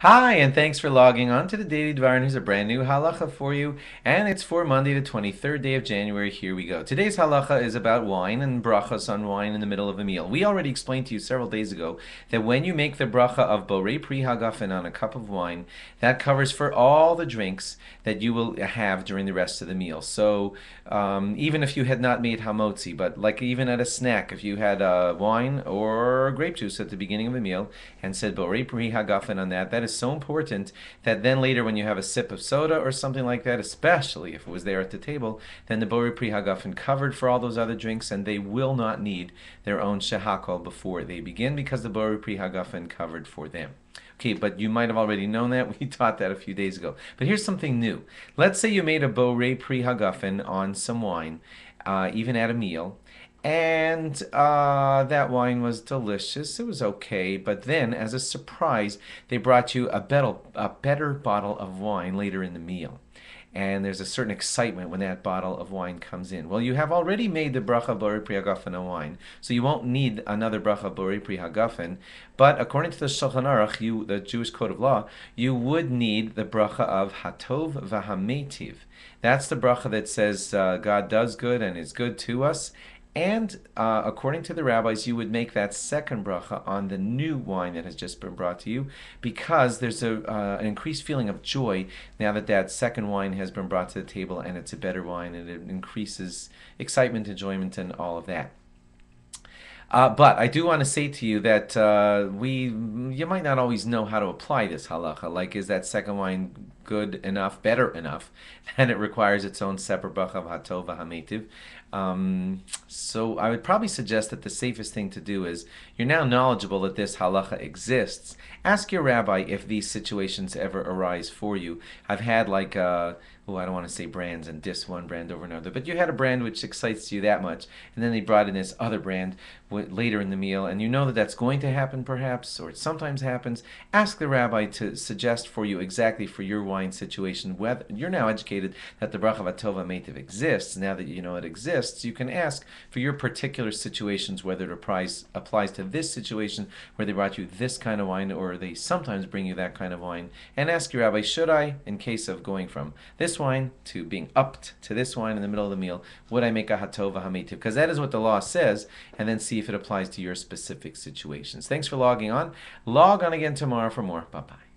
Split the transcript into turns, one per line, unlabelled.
Hi, and thanks for logging on to the Daily Dvar. Here's a brand new halacha for you, and it's for Monday, the 23rd day of January. Here we go. Today's halacha is about wine and brachas on wine in the middle of a meal. We already explained to you several days ago that when you make the bracha of borei pri hagafen on a cup of wine, that covers for all the drinks that you will have during the rest of the meal. So even if you had not made hamotzi, but like even at a snack, if you had wine or grape juice at the beginning of a meal and said borei pri hagafen on that, that is so important that then later when you have a sip of soda or something like that, especially if it was there at the table, then the borei pri hagafen covered for all those other drinks, and they will not need their own shehakol before they begin because the borei pri hagafen covered for them. Okay, but you might have already known that. We taught that a few days ago. But here's something new. Let's say you made a borei pri hagafen on some wine, even at a meal, and that wine was delicious. It was okay, but then, as a surprise, they brought you a better bottle of wine later in the meal. And there's a certain excitement when that bottle of wine comes in. Well, you have already made the bracha borei pri hagafen on wine, so you won't need another bracha borei pri hagafen. But according to the Shulchan Aruch, the Jewish code of law, you would need the bracha of hatov v'hametiv. That's the bracha that says God does good and is good to us. And according to the rabbis, you would make that second bracha on the new wine that has just been brought to you, because there's an increased feeling of joy now that that second wine has been brought to the table, and it's a better wine, and it increases excitement, enjoyment, and all of that. But I do want to say to you that you might not always know how to apply this halacha. Like, is that second wine good enough, better enough, and it requires its own separate bracha of hatov v'hametiv? So I would probably suggest that the safest thing to do is, you're now knowledgeable that this halacha exists. Ask your rabbi if these situations ever arise for you. I've had like I don't want to say brands and diss one brand over another, but you had a brand which excites you that much, and then they brought in this other brand later in the meal, and you know that that's going to happen perhaps, or it sometimes happens. Ask the rabbi to suggest for you exactly for your wine situation. Whether you're now educated that the bracha of hatov v'hametiv exists, now that you know it exists, you can ask for your particular situations whether it applies to this situation where they brought you this kind of wine, or they sometimes bring you that kind of wine, and ask your rabbi, should I, in case of going from this wine to being upped to this wine in the middle of the meal, would I make a hatov v'hametiv? Because that is what the law says, and then see if it applies to your specific situations. Thanks for logging on. Log on again tomorrow for more. Bye-bye.